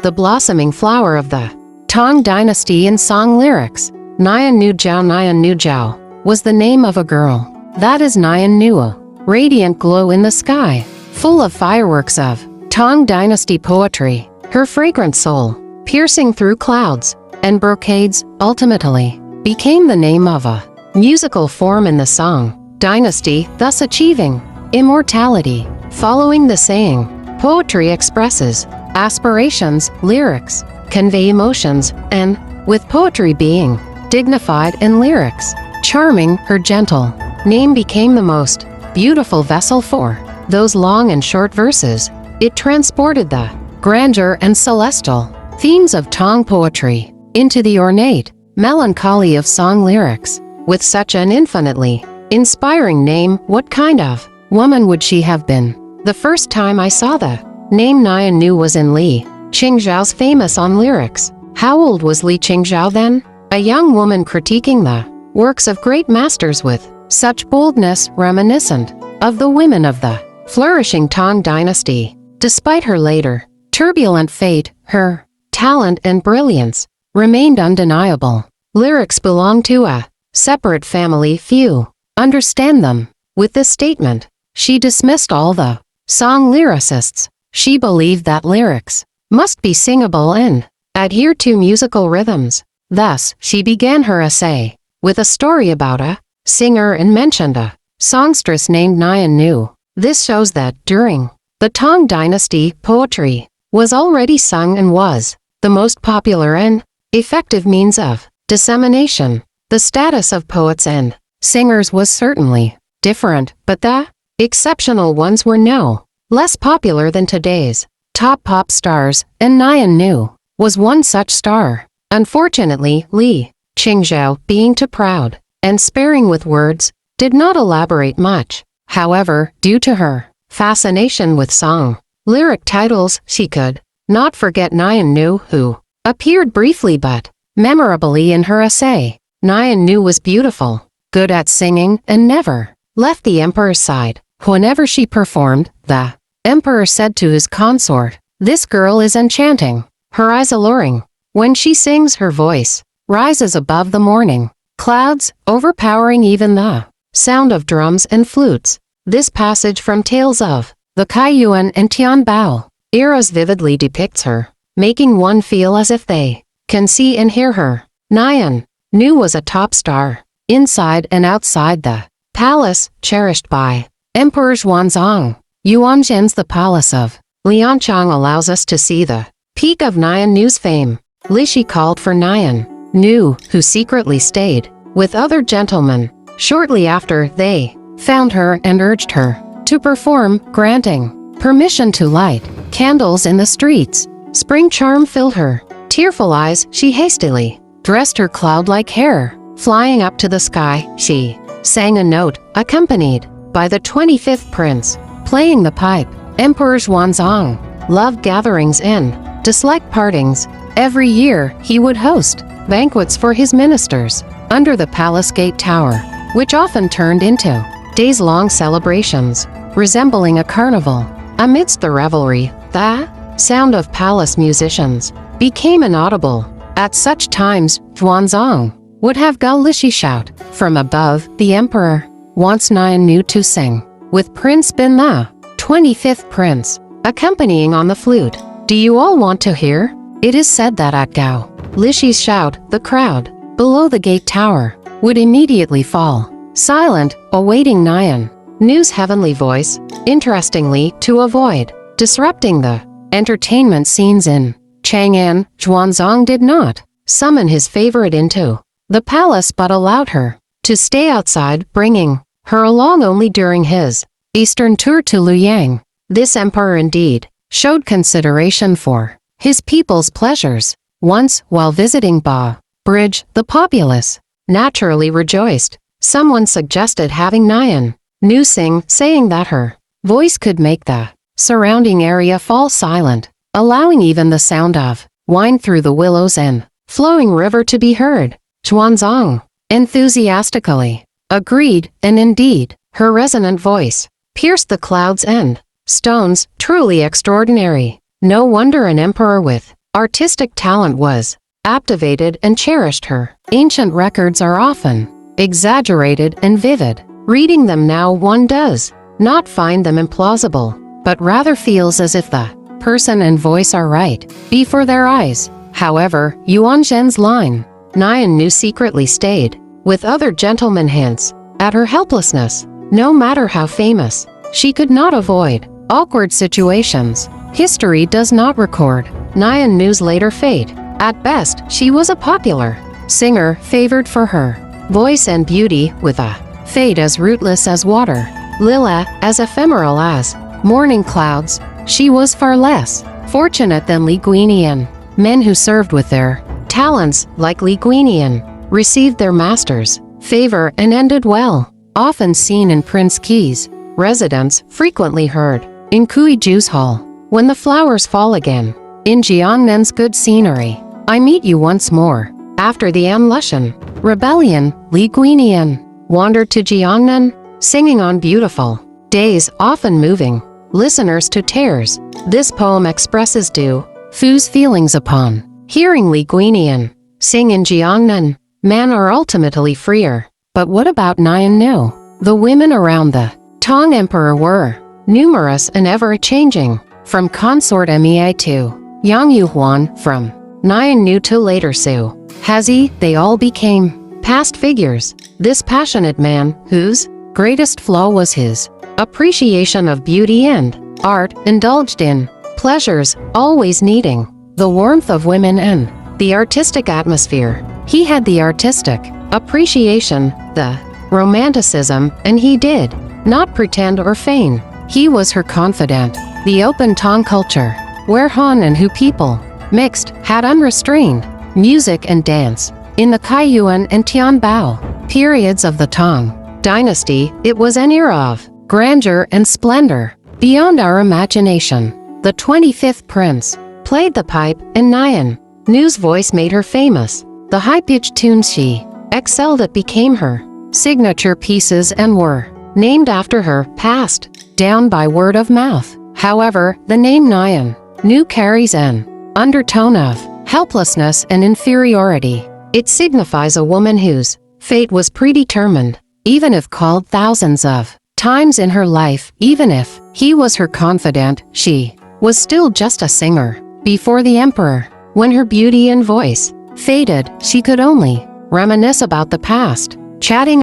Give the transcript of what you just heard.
the blossoming flower of the Tang dynasty in song lyrics. Nyan Nu Jiao was the name of a girl. That is Nyan Nua, radiant glow in the sky, full of fireworks of Tang dynasty poetry. Her fragrant soul, piercing through clouds and brocades, ultimately became the name of a musical form in the song dynasty, thus achieving immortality. Following the saying, poetry expresses aspirations, lyrics convey emotions, and, with poetry being dignified and lyrics charming, her gentle name became the most beautiful vessel for those long and short verses. It transported the grandeur and celestial themes of Tang poetry into the ornate melancholy of song lyrics. With such an infinitely inspiring name, what kind of woman would she have been? The first time I saw the name Nyan Nu was in Li Qingzhao's famous On Lyrics. How old was Li Qingzhao then? A young woman critiquing the works of great masters with such boldness reminiscent of the women of the flourishing Tang dynasty. Despite her later turbulent fate, her talent and brilliance remained undeniable. Lyrics belong to a separate family, few understand them. With this statement, she dismissed all the song lyricists. She believed that lyrics must be singable and adhere to musical rhythms. Thus, she began her essay with a story about a singer and mentioned a songstress named Nyan Nu. This shows that during the Tang dynasty, poetry was already sung and was the most popular and effective means of dissemination. The status of poets and singers was certainly different, but the exceptional ones were no less popular than today's top pop stars, and Nyan Nu was one such star. Unfortunately, Li Qingzhao, being too proud and sparing with words, did not elaborate much. However, due to her fascination with song lyric titles, she could not forget Nyan Nu, who appeared briefly but memorably in her essay. Nyan Nu was beautiful, good at singing, and never left the emperor's side. Whenever she performed, the emperor said to his consort, "This girl is enchanting, her eyes alluring. When she sings, her voice rises above the morning clouds, overpowering even the sound of drums and flutes." This passage from Tales of the Kaiyuan and Tianbao eras vividly depicts her, making one feel as if they can see and hear her. Nyan Nu was a top star, inside and outside the palace, cherished by Emperor Xuanzang. Yuanzhen's The Palace of Lianchang allows us to see the peak of Nyan Nu's fame. Lishi called for Nyan Nu, who secretly stayed with other gentlemen shortly after they found her and urged her to perform, granting permission to light candles in the streets. Spring charm filled her tearful eyes. She hastily dressed her cloud-like hair. Flying up to the sky, she sang a note, accompanied by the 25th prince, playing the pipe. Emperor Xuanzang loved gatherings and disliked partings. Every year, he would host banquets for his ministers under the palace gate tower, which often turned into days-long celebrations, resembling a carnival. Amidst the revelry, the sound of palace musicians became inaudible. At such times, Xuanzang would have Gao Lishi shout from above, "The emperor wants Nyan Nu to sing, with Prince Bin the 25th prince accompanying on the flute. Do you all want to hear?" It is said that at Gao Lishi's shout, the crowd below the gate tower would immediately fall silent, awaiting Nyan Nu's heavenly voice. Interestingly, to avoid disrupting the entertainment scenes in Chang'an, Xuanzang did not summon his favorite into the palace but allowed her to stay outside, bringing her along only during his eastern tour to Luoyang. This emperor indeed showed consideration for his people's pleasures. Once, while visiting Ba Bridge, the populace naturally rejoiced. Someone suggested having Nyan Nu sing, saying that her voice could make the surrounding area fall silent, allowing even the sound of wine through the willows and flowing river to be heard. Xuanzang enthusiastically agreed, and indeed, her resonant voice pierced the clouds and stones. Truly extraordinary. No wonder an emperor with artistic talent was captivated and cherished her. Ancient records are often exaggerated and vivid. Reading them now, one does not find them implausible, but rather feels as if the person and voice are right before their eyes. However, Yuan Zhen's line, Nian Nu secretly stayed with other gentlemen, hints at her helplessness. No matter how famous, she could not avoid awkward situations. History does not record Nian Nu's later fate. At best, she was a popular singer favored for her voice and beauty, with a fate as rootless as water, Lila as ephemeral as morning clouds. She was far less fortunate than Li Guinian. Men who served with their talents, like Li Guinian, received their master's favor and ended well. Often seen in Prince Qi's residence, frequently heard in Kui Ju's hall. When the flowers fall again, in Jiannen's good scenery, I meet you once more. After the Anlushan rebellion, Li Guinian wandered to Jiannen, singing on beautiful days, often moving listeners to tears. This poem expresses Du Fu's feelings upon hearing Li Guinian sing in Jiannen. Men are ultimately freer. But what about Nian Nu? The women around the Tang Emperor were numerous and ever-changing, from consort Mei to Yang Yuhuan, from Nian Nu to later Su Hazi, they all became past figures. This passionate man, whose greatest flaw was his appreciation of beauty and art, indulged in pleasures, always needing the warmth of women and the artistic atmosphere. He had the artistic appreciation, the romanticism, and he did not pretend or feign. He was her confidant. The open Tang culture, where Han and Hu people mixed, had unrestrained music and dance. In the Kaiyuan and Tianbao periods of the Tang dynasty, it was an era of grandeur and splendor beyond our imagination. The 25th prince played the pipe, and Nian Nu's voice made her famous. The high-pitched tunes she excelled at became her signature pieces and were named after her, passed down by word of mouth. However, the name Nian Nu carries an undertone of helplessness and inferiority. It signifies a woman whose fate was predetermined, even if called thousands of times in her life. Even if he was her confidant, she was still just a singer before the emperor. When her beauty and voice faded, she could only reminisce about the past, chatting